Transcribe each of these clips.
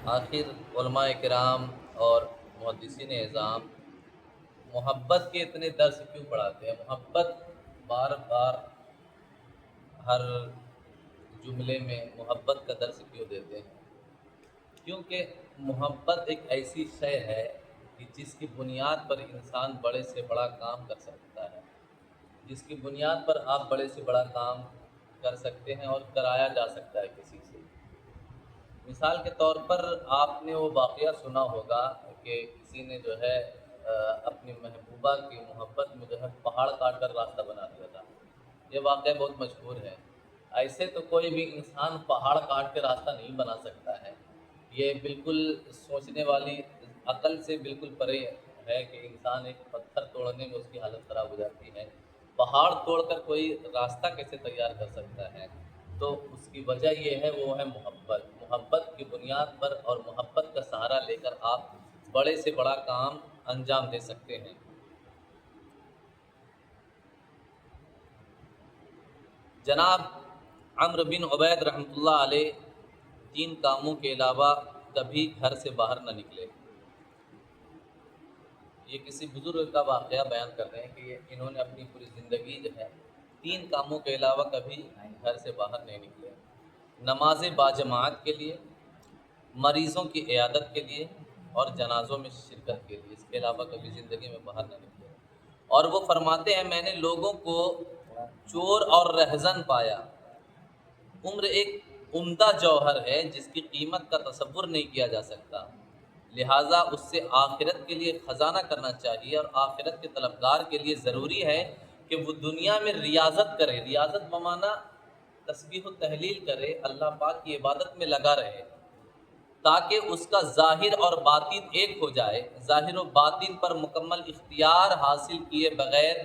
آخر علماء کرام اور محدثین اعظام محبت کے اتنے درس کیوں پڑھاتے ہیں؟ محبت بار بار ہر جملے میں محبت کا درس کیوں دیتے ہیں؟ کیونکہ محبت ایک ایسی شے ہے کہ جس کی بنیاد پر انسان بڑے سے بڑا کام کر سکتا ہے، جس کی بنیاد پر آپ بڑے سے بڑا کام کر سکتے ہیں اور کرایا جا سکتا ہے کسی سے۔ مثال کے طور پر آپ نے وہ واقعہ سنا ہوگا کہ کسی نے جو ہے اپنی محبوبہ کی محبت میں جو ہے پہاڑ کاٹ کر راستہ بنا دیا تھا۔ یہ واقعہ بہت مشہور ہے۔ ایسے تو کوئی بھی انسان پہاڑ کاٹ کے راستہ نہیں بنا سکتا ہے، یہ بالکل سوچنے والی عقل سے بالکل پرے ہے کہ انسان ایک پتھر توڑنے میں اس کی حالت خراب ہو جاتی ہے، پہاڑ توڑ کر کوئی راستہ کیسے تیار کر سکتا ہے؟ تو اس کی وجہ یہ ہے، وہ ہے محبت۔ محبت کی بنیاد پر اور محبت کا سہارا لے کر آپ بڑے سے بڑا کام انجام دے سکتے ہیں۔ جناب عمرو بن عبید رحمۃ اللہ علیہ 3 کاموں کے علاوہ کبھی گھر سے باہر نہ نکلے۔ یہ کسی بزرگ کا واقعہ بیان کر رہے ہیں کہ انہوں نے اپنی پوری زندگی جو ہے 3 کاموں کے علاوہ کبھی گھر سے باہر نہیں نکلے: نماز باجماعت کے لیے، مریضوں کی عیادت کے لیے اور جنازوں میں شرکت کے لیے۔ اس کے علاوہ کبھی زندگی میں باہر نہ نکلے۔ اور وہ فرماتے ہیں، میں نے لوگوں کو چور اور رہزن پایا۔ عمر ایک عمدہ جوہر ہے جس کی قیمت کا تصور نہیں کیا جا سکتا، لہٰذا اس سے آخرت کے لیے خزانہ کرنا چاہیے، اور آخرت کے طلبگار کے لیے ضروری ہے کہ وہ دنیا میں ریاضت کرے۔ ریاضت بمانا تسبیح و تحلیل کرے، اللہ پاک کی عبادت میں لگا رہے، تاکہ اس کا ظاہر اور باطن ایک ہو جائے۔ ظاہر و باطن پر مکمل اختیار حاصل کیے بغیر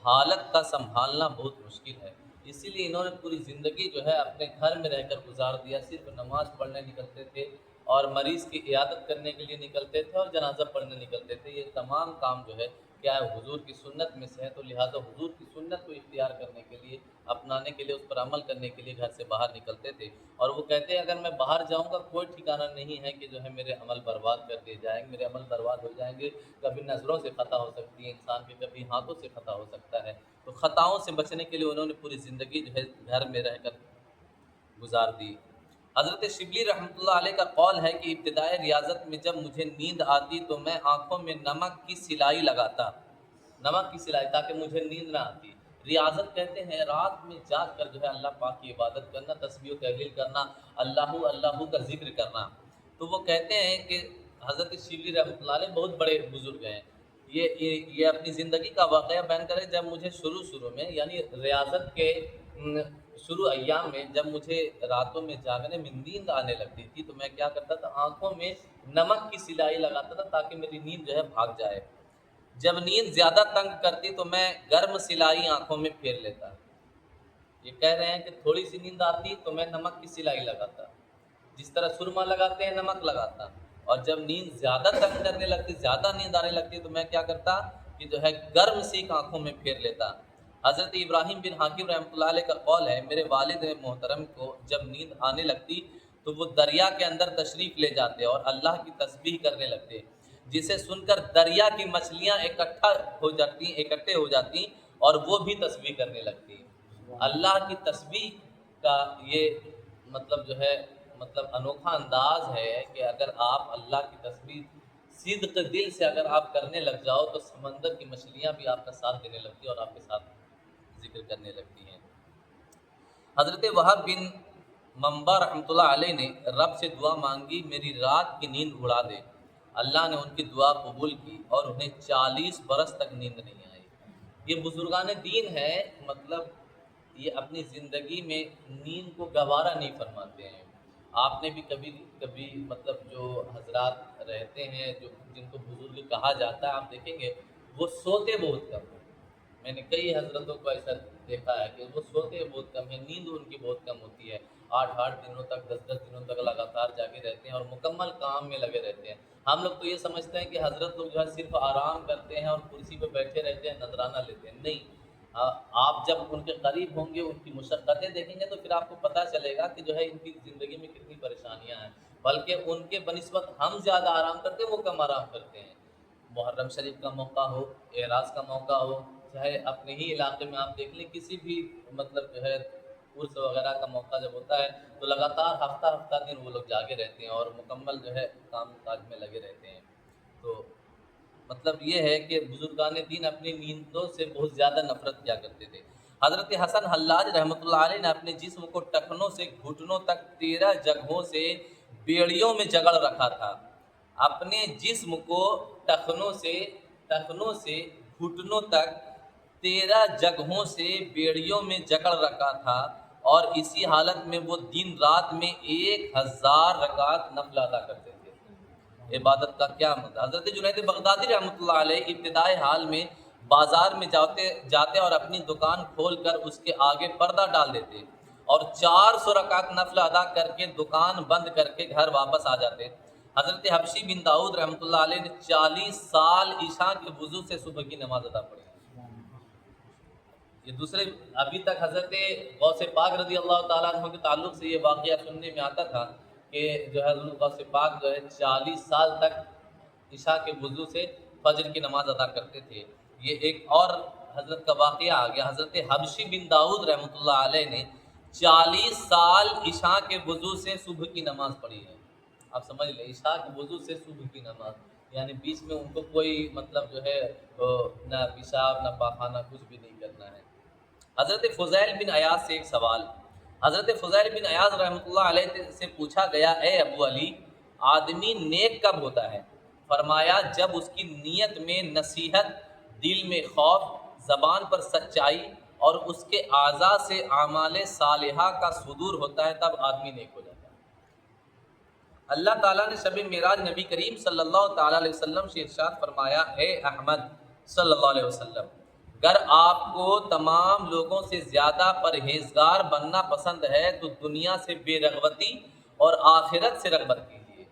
حالت کا سنبھالنا بہت مشکل ہے۔ اسی لیے انہوں نے پوری زندگی جو ہے اپنے گھر میں رہ کر گزار دیا، صرف نماز پڑھنے نکلتے تھے اور مریض کی عیادت کرنے کے لیے نکلتے تھے اور جنازہ پڑھنے نکلتے تھے۔ یہ تمام کام جو ہے کیا ہے، حضور کی سنت میں سے ہے، تو لہٰذا حضور کی سنت کو اختیار کرنے کے لیے، اپنانے کے لیے، اس پر عمل کرنے کے لیے گھر سے باہر نکلتے تھے۔ اور وہ کہتے ہیں اگر میں باہر جاؤں گا کوئی ٹھکانہ نہیں ہے کہ جو ہے میرے عمل برباد کر دیے جائیں گے، میرے عمل برباد ہو جائیں گے۔ کبھی نظروں سے خطا ہو سکتی ہے انسان کے، کبھی ہاتھوں سے خطا ہو سکتا ہے، تو خطاؤں سے بچنے کے لیے انہوں نے پوری زندگی جو ہے گھر میں رہ کر گزار دی۔ حضرت شبلی رحمۃ اللہ علیہ کا قول ہے کہ ابتدائے ریاضت میں جب مجھے نیند آتی تو میں آنکھوں میں نمک کی سلائی لگاتا، نمک کی سلائی، تاکہ مجھے نیند نہ آتی۔ ریاضت کہتے ہیں رات میں جاگ کر جو ہے اللہ پاک کی عبادت کرنا، تسبیح و تحلیل کرنا، اللہ اللہ کا ذکر کرنا۔ تو وہ کہتے ہیں کہ حضرت شبلی رحمۃ اللہ علیہ بہت بڑے بزرگ ہیں، یہ اپنی زندگی کا واقعہ بیان کرے، جب مجھے شروع میں یعنی ریاضت کے شروع ایام میں جب مجھے راتوں میں جاگنے میں نیند آنے لگتی تھی تو میں کیا کرتا تھا، آنکھوں میں نمک کی سلائی لگاتا تھا تاکہ میری نیند جو ہے بھاگ جائے۔ جب نیند زیادہ تنگ کرتی تو میں گرم سلائی آنکھوں میں پھیر لیتا۔ یہ کہہ رہے ہیں کہ تھوڑی سی نیند آتی تو میں نمک کی سلائی لگاتا، جس طرح سرما لگاتے ہیں نمک لگاتا، اور جب نیند زیادہ تنگ کرنے لگتی، زیادہ نیند آنے لگتی تو میں کیا کرتا کہ جو ہے گرم سیک آنکھوں میں پھیر لیتا۔ حضرت ابراہیم بن حاکم رحمۃ اللہ علیہ کا قول ہے، میرے والد محترم کو جب نیند آنے لگتی تو وہ دریا کے اندر تشریف لے جاتے اور اللہ کی تسبیح کرنے لگتے، جسے سن کر دریا کی مچھلیاں اکٹھے ہو جاتی اور وہ بھی تسبیح کرنے لگتی۔ اللہ کی تسبیح کا یہ مطلب جو ہے انوکھا انداز ہے کہ اگر آپ اللہ کی تسبیح صدق دل سے اگر آپ کرنے لگ جاؤ تو سمندر کی مچھلیاں بھی آپ کا ساتھ دینے لگتی اور آپ کے ساتھ ذکر کرنے لگتی ہیں۔ حضرت وہب بن منبع رحمۃ اللہ علیہ نے رب سے دعا مانگی، میری رات کی نیند اڑا دے۔ اللہ نے ان کی دعا قبول کی اور انہیں 40 برس تک نیند نہیں آئی۔ یہ بزرگان دین ہے، مطلب یہ اپنی زندگی میں نیند کو گوارا نہیں فرماتے ہیں۔ آپ نے بھی کبھی مطلب جو حضرات رہتے ہیں جن کو بزرگ کہا جاتا ہے، آپ دیکھیں گے وہ سوتے بہت کم ہیں۔ میں نے کئی حضرتوں کو ایسا دیکھا ہے کہ وہ سوتے بہت کم ہیں، نیند ان کی بہت کم ہوتی ہے، 8 دنوں تک 10 دنوں تک لگاتار جاگے رہتے ہیں اور مکمل کام میں لگے رہتے ہیں۔ ہم لوگ تو یہ سمجھتے ہیں کہ حضرت لوگ جو ہے صرف آرام کرتے ہیں اور کرسی پہ بیٹھے رہتے ہیں، نذرانہ لیتے ہیں، نہیں۔ آپ جب ان کے قریب ہوں گے، ان کی مشقتیں دیکھیں گے تو پھر آپ کو پتہ چلے گا کہ جو ہے ان کی زندگی میں کتنی پریشانیاں ہیں۔ بلکہ ان کے بنسبت ہم زیادہ آرام کرتے ہیں، وہ کم آرام کرتے ہیں۔ محرم شریف کا موقع ہو، اعراض کا موقع ہو، چاہے اپنے ہی علاقے میں آپ دیکھ لیں کسی بھی مطلب جو ہے عرس وغیرہ کا موقع جب ہوتا ہے تو لگاتار ہفتہ ہفتہ دن وہ لوگ جاگے رہتے ہیں اور مکمل جو ہے کام کاج میں لگے رہتے ہیں۔ تو مطلب یہ ہے کہ بزرگان دین اپنی نیندوں سے بہت زیادہ نفرت کیا کرتے تھے۔ حضرت حسن حلاج رحمۃ اللہ علیہ نے اپنے جسم کو ٹخنوں سے گھٹنوں تک 13 جگہوں سے بیڑیوں میں جگڑ رکھا تھا۔ اپنے جسم کو ٹخنوں سے گھٹنوں تک 13 جگہوں سے بیڑیوں میں جکڑ رکھا تھا، اور اسی حالت میں وہ دن رات میں 1000 رکعت نفل ادا کرتے تھے۔ عبادت کا کیا مطلب۔ حضرت جنید بغدادی رحمۃ اللہ علیہ ابتدائی حال میں بازار میں جاتے اور اپنی دکان کھول کر اس کے آگے پردہ ڈال دیتے اور 400 رکعت نفل ادا کر کے دکان بند کر کے گھر واپس آ جاتے۔ حضرت حبشی بن داؤد رحمۃ اللہ علیہ نے 40 سال عشاء کے وضو سے صبح کی نماز ادا پڑھی۔ یہ دوسرے ابھی تک حضرت غوث پاک رضی اللہ تعالیٰ عنہ کے تعلق سے یہ واقعہ سننے میں آتا تھا کہ جو ہے حضرت غوث پاک جو ہے 40 سال تک عشاء کے وضو سے فجر کی نماز ادا کرتے تھے۔ یہ ایک اور حضرت کا واقعہ آ گیا۔ حضرت حبشی بن داؤد رحمۃ اللہ علیہ نے 40 سال عشاء کے وضو سے صبح کی نماز پڑھی ہے۔ آپ سمجھ لیں، عشاء کے وضو سے صبح کی نماز، یعنی بیچ میں ان کو کوئی مطلب جو ہے نہ پیشاب نہ پاخانہ کچھ بھی نہیں کرنا ہے۔ حضرت فضیل بن عیاض سے ایک سوال۔ حضرت فضیل بن عیاض رحمۃ اللہ علیہ سے پوچھا گیا، اے ابو علی، آدمی نیک کب ہوتا ہے؟ فرمایا، جب اس کی نیت میں نصیحت، دل میں خوف، زبان پر سچائی اور اس کے اعضاء سے اعمال صالحہ کا صدور ہوتا ہے، تب آدمی نیک ہو جاتا ہے۔ اللہ تعالیٰ نے شب معراج نبی کریم صلی اللہ تعالیٰ علیہ وسلم سے ارشاد فرمایا، اے احمد صلی اللہ علیہ وسلم، اگر آپ کو تمام لوگوں سے زیادہ پرہیزگار بننا پسند ہے تو دنیا سے بے رغبتی اور آخرت سے رغبت کیجیے۔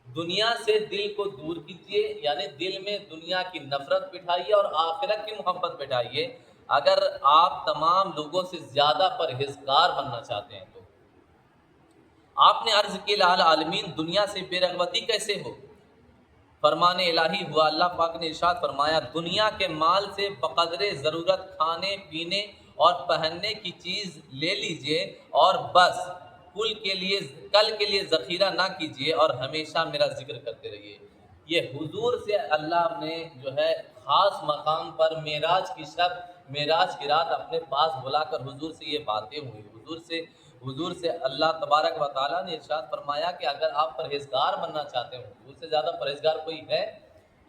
دنیا سے دل کو دور کیجیے، یعنی دل میں دنیا کی نفرت بٹھائیے اور آخرت کی محبت بٹھائیے اگر آپ تمام لوگوں سے زیادہ پرہیزگار بننا چاہتے ہیں تو۔ آپ نے عرض کی، الہ العالمین، دنیا سے بے رغبتی کیسے ہو؟ فرمان الہی ہوا، اللہ پاک نے ارشاد فرمایا، دنیا کے مال سے بقدر ضرورت کھانے پینے اور پہننے کی چیز لے لیجئے اور بس کل کے لیے ذخیرہ نہ کیجیے اور ہمیشہ میرا ذکر کرتے رہیے۔ یہ حضور سے اللہ نے جو ہے خاص مقام پر معراج کی رات اپنے پاس بلا کر حضور سے یہ باتیں ہوئی۔ حضور سے اللہ تبارک و تعالیٰ نے ارشاد فرمایا کہ اگر آپ پرہیزگار بننا چاہتے ہو، حضور سے زیادہ پرہیزگار کوئی ہے؟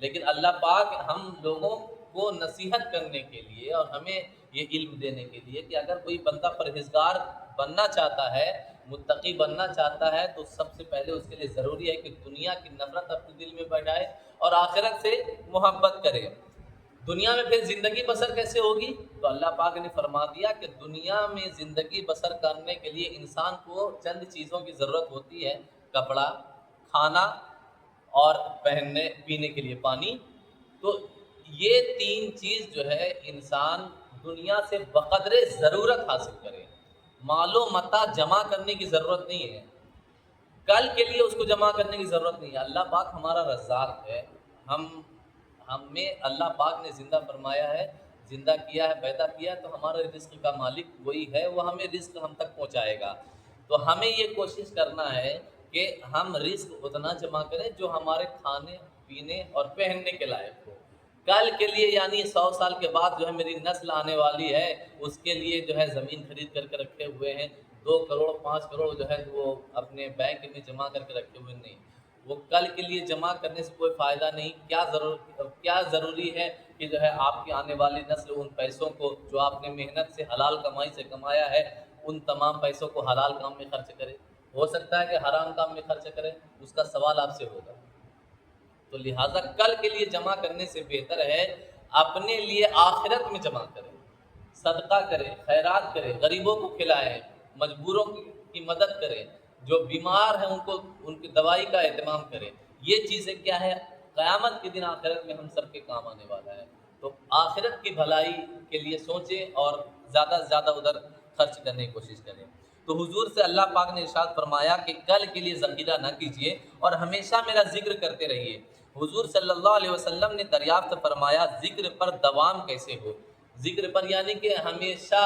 لیکن اللہ پاک ہم لوگوں کو نصیحت کرنے کے لیے اور ہمیں یہ علم دینے کے لیے کہ اگر کوئی بندہ پرہیزگار بننا چاہتا ہے، متقی بننا چاہتا ہے، تو سب سے پہلے اس کے لیے ضروری ہے کہ دنیا کی نفرت اپنے دل میں بٹھائے اور آخرت سے محبت کرے۔ دنیا میں پھر زندگی بسر کیسے ہوگی؟ تو اللہ پاک نے فرما دیا کہ دنیا میں زندگی بسر کرنے کے لیے انسان کو چند چیزوں کی ضرورت ہوتی ہے: کپڑا، کھانا اور پہننے پینے کے لیے پانی۔ تو یہ تین چیز جو ہے انسان دنیا سے بقدر ضرورت حاصل کرے۔ مال و متاع جمع کرنے کی ضرورت نہیں ہے، کل کے لیے اس کو جمع کرنے کی ضرورت نہیں ہے۔ اللہ پاک ہمارا رزاق ہے، ہمیں اللہ پاک نے زندہ فرمایا ہے، زندہ کیا ہے، پیدا کیا ہے، تو ہمارے رزق کا مالک وہی ہے، وہ ہمیں رزق ہم تک پہنچائے گا۔ تو ہمیں یہ کوشش کرنا ہے کہ ہم رزق اتنا جمع کریں جو ہمارے کھانے پینے اور پہننے کے لائق ہو۔ کل کے لیے، یعنی 100 سال کے بعد جو ہے میری نسل آنے والی ہے، اس کے لیے جو ہے زمین خرید کر کے رکھے ہوئے ہیں، 2 کروڑ 5 کروڑ جو ہے وہ اپنے بینک میں جمع کر کے رکھے ہوئے نہیں، وہ کل کے لیے جمع کرنے سے کوئی فائدہ نہیں۔ کیا ضروری ہے کہ جو ہے آپ کی آنے والی نسل ان پیسوں کو جو آپ نے محنت سے حلال کمائی سے کمایا ہے، ان تمام پیسوں کو حلال کام میں خرچ کرے۔ ہو سکتا ہے کہ حرام کام میں خرچ کرے، اس کا سوال آپ سے ہوگا۔ تو لہٰذا کل کے لیے جمع کرنے سے بہتر ہے اپنے لیے آخرت میں جمع کریں، صدقہ کریں، خیرات کریں، غریبوں کو کھلائیں، مجبوروں کی مدد کریں، جو بیمار ہیں ان کی دوائی کا اہتمام کریں۔ یہ چیزیں کیا ہے؟ قیامت کے دن آخرت میں ہم سب کے کام آنے والا ہے۔ تو آخرت کی بھلائی کے لیے سوچیں اور زیادہ سے زیادہ ادھر خرچ کرنے کی کوشش کریں۔ تو حضور سے اللہ پاک نے ارشاد فرمایا کہ کل کے لیے ذخیرہ نہ کیجیے اور ہمیشہ میرا ذکر کرتے رہیے۔ حضور صلی اللہ علیہ وسلم نے دریافت فرمایا ذکر پر دوام کیسے ہو؟ ذکر پر یعنی کہ ہمیشہ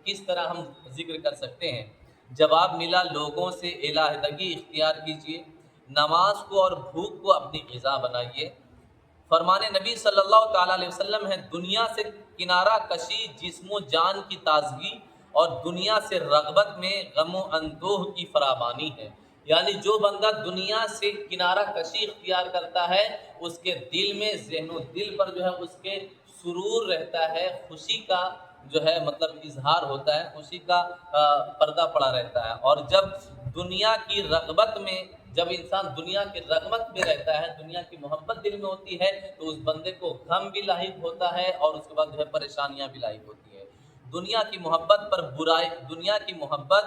کس طرح ہم ذکر کر سکتے ہیں؟ جواب ملا لوگوں سے علیحدگی اختیار کیجیے، نماز کو اور بھوک کو اپنی غذا بنائیے۔ فرمان نبی صلی اللہ تعالیٰ علیہ وسلم ہے دنیا سے کنارہ کشی جسم و جان کی تازگی اور دنیا سے رغبت میں غم و اندوہ کی فراوانی ہے۔ یعنی جو بندہ دنیا سے کنارہ کشی اختیار کرتا ہے اس کے دل میں ذہن و دل پر جو ہے اس کے سرور رہتا ہے، خوشی کا جو ہے مطلب اظہار ہوتا ہے، خوشی کا پردہ پڑا رہتا ہے۔ اور جب دنیا کی رغبت میں جب انسان دنیا کی رغبت میں رہتا ہے، دنیا کی محبت دل میں ہوتی ہے تو اس بندے کو غم بھی لاحق ہوتا ہے اور اس کے بعد جو ہے پریشانیاں بھی لاحق ہوتی ہے۔ دنیا کی محبت پر برائی، دنیا کی محبت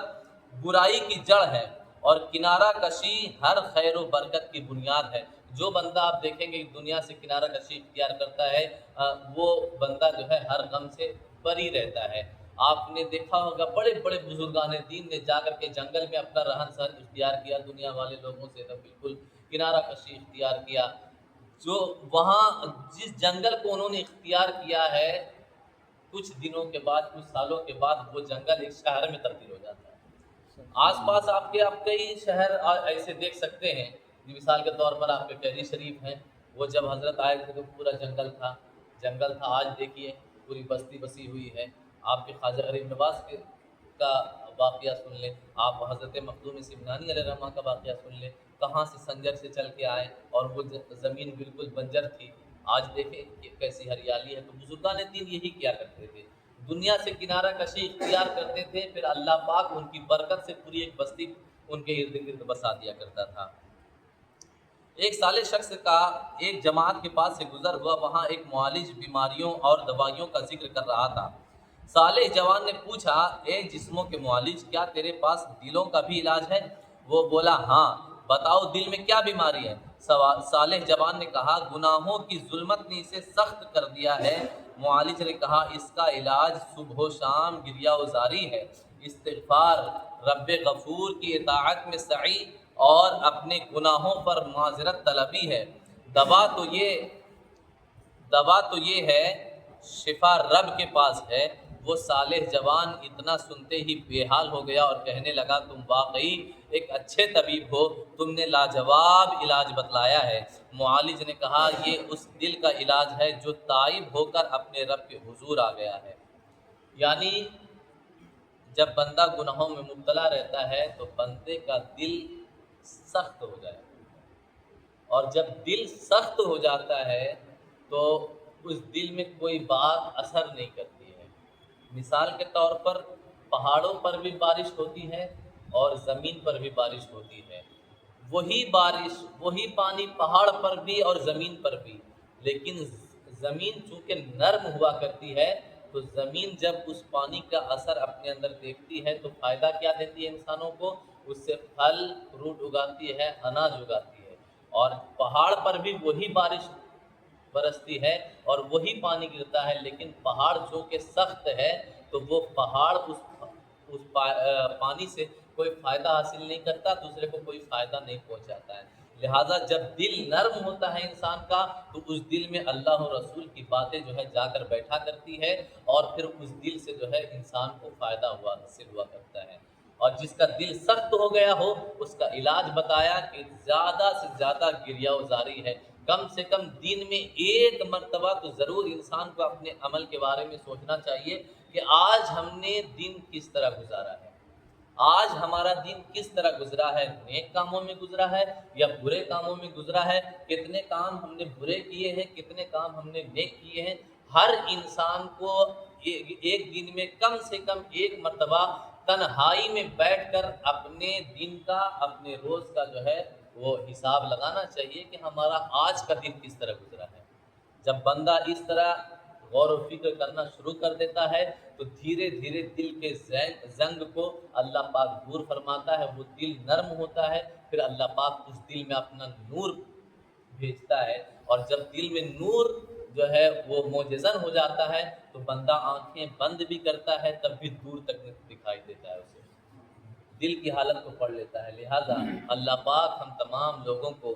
برائی کی جڑ ہے اور کنارہ کشی ہر خیر و برکت کی بنیاد ہے۔ جو بندہ آپ دیکھیں گے دنیا سے کنارہ کشی اختیار کرتا ہے وہ بندہ جو ہے ہر غم سے بری رہتا ہے۔ آپ نے دیکھا ہوگا بڑے بڑے بزرگان دین نے جا کر کے جنگل میں اپنا رہن سہن اختیار کیا، دنیا والے لوگوں سے بالکل کنارہ کشی اختیار کیا۔ جو وہاں جس جنگل کو انہوں نے اختیار کیا ہے کچھ دنوں کے بعد، کچھ سالوں کے بعد وہ جنگل ایک شہر میں تبدیل ہو جاتا ہے۔ آس پاس آپ کئی شہر ایسے دیکھ سکتے ہیں، مثال کے طور پر آپ کے کیری شریف ہیں، وہ جب حضرت آئے تھے تو پورا جنگل تھا۔ آج دیکھیے پوری بستی بسی ہوئی ہے۔ آپ کے خواجہ غریب نواز کا واقعہ سن لیں، آپ حضرت مخدوم سمنانی علیہ الرحمہ کا واقعہ سن لیں، کہاں سے سنجر سے چل کے آئے اور وہ زمین بالکل بنجر تھی، آج دیکھیں کہ کیسی ہریالی ہے۔ تو بزرگان دین یہی کیا کرتے تھے، دنیا سے کنارہ کشی اختیار کرتے تھے، پھر اللہ پاک ان کی برکت سے پوری ایک بستی ان کے ارد گرد بسا دیا کرتا تھا۔ ایک صالح شخص کا ایک جماعت کے پاس سے گزر ہوا، وہاں ایک معالج بیماریوں اور دوائیوں کا ذکر کر رہا تھا۔ صالح جوان نے پوچھا اے جسموں کے معالج، کیا تیرے پاس دلوں کا بھی علاج ہے؟ وہ بولا ہاں، بتاؤ دل میں کیا بیماری ہے؟ صالح جوان نے کہا گناہوں کی ظلمت نے اسے سخت کر دیا ہے۔ معالج نے کہا اس کا علاج صبح و شام گریہ وزاری ہے، استغفار، رب غفور کی اطاعت میں سعی اور اپنے گناہوں پر معذرت طلبی ہے۔ دوا تو یہ ہے، شفا رب کے پاس ہے۔ وہ صالح جوان اتنا سنتے ہی بے حال ہو گیا اور کہنے لگا تم واقعی ایک اچھے طبیب ہو، تم نے لاجواب علاج بتلایا ہے۔ معالج نے کہا یہ اس دل کا علاج ہے جو تائب ہو کر اپنے رب کے حضور آ گیا ہے۔ یعنی جب بندہ گناہوں میں مبتلا رہتا ہے تو بندے کا دل سخت ہو جائے، اور جب دل سخت ہو جاتا ہے تو اس دل میں کوئی بات اثر نہیں کرتی ہے۔ مثال کے طور پر پہاڑوں پر بھی بارش ہوتی ہے اور زمین پر بھی بارش ہوتی ہے، وہی بارش وہی پانی پہاڑ پر بھی اور زمین پر بھی، لیکن زمین چونکہ نرم ہوا کرتی ہے تو زمین جب اس پانی کا اثر اپنے اندر دیکھتی ہے تو فائدہ کیا دیتی ہے انسانوں کو؟ اس سے پھل فروٹ اگاتی ہے، اناج اگاتی ہے۔ اور پہاڑ پر بھی وہی بارش برستی ہے اور وہی پانی گرتا ہے، لیکن پہاڑ جو کہ سخت ہے تو وہ پہاڑ اس پانی سے کوئی فائدہ حاصل نہیں کرتا، دوسرے کو کوئی فائدہ نہیں پہنچاتا ہے۔ لہٰذا جب دل نرم ہوتا ہے انسان کا تو اس دل میں اللہ اور رسول کی باتیں جو ہے جا کر بیٹھا کرتی ہے اور پھر اس دل سے جو ہے انسان کو فائدہ حاصل ہوا کرتا ہے۔ اور جس کا دل سخت ہو گیا ہو اس کا علاج بتایا کہ زیادہ سے زیادہ گریہ وزاری ہے، کم سے کم دن میں ایک مرتبہ تو ضرور انسان کو اپنے عمل کے بارے میں سوچنا چاہیے کہ آج ہم نے دن کس طرح گزارا ہے، آج ہمارا دن کس طرح گزرا ہے، نیک کاموں میں گزرا ہے یا برے کاموں میں گزرا ہے، کتنے کام ہم نے برے کیے ہیں، کتنے کام ہم نے نیک کیے ہیں۔ ہر انسان کو ایک دن میں کم سے کم ایک مرتبہ تنہائی میں بیٹھ کر اپنے دن کا، اپنے روز کا جو ہے وہ حساب لگانا چاہیے کہ ہمارا آج کا دن کس طرح گزرا ہے۔ جب بندہ اس طرح غور و فکر کرنا شروع کر دیتا ہے تو دھیرے دھیرے دل کے زنگ کو اللہ پاک دور فرماتا ہے، وہ دل نرم ہوتا ہے، پھر اللہ پاک اس دل میں اپنا نور بھیجتا ہے، اور جب دل میں نور جو ہے وہ معجزن ہو جاتا ہے تو بندہ آنکھیں بند بھی کرتا ہے تب بھی دور تک دکھائی دیتا ہے اسے۔ دل کی حالت کو پڑھ لیتا ہے. لہذا اللہ پاک ہم تمام لوگوں کو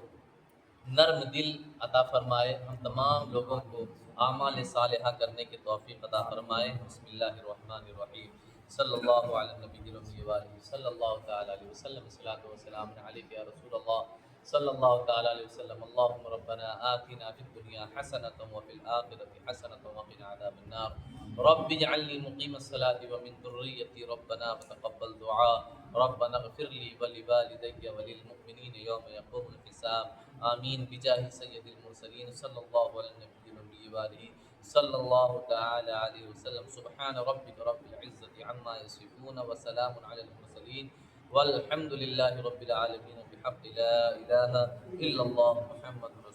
نرم دل عطا فرمائے، ہم تمام لوگوں کو اعمال صالحہ کرنے کی توفیق عطا فرمائے. بسم اللہ الرحمن الرحیم. صلی اللہ علی النبی الرحیم وآلہ صلی اللہ تعالی علیہ وسلم. الصلاۃ والسلام علیک یا رسول اللہ صلی اللہ تعالی علیہ وسلم. اللهم ربنا آتنا فی الدنیا حسنۃ وفی الآخرۃ حسنۃ وقنا عذاب النار. رب اجعلنی مقیم الصلاۃ ومن ذریتی ربنا وتقبل دعاء. ربنا اغفر لي ولوالدي وللمؤمنين يوم يقوم الحساب. آمین بجاہ سید المرسلین صلی اللہ علیہ النبی وآلہ صلی اللہ تعالی علیہ وسلم. سبحان ربک رب العزة عما یصفون وسلام علی المرسلین والحمد للہ رب العالمین بحق لا الہ الا اللہ محمد رسول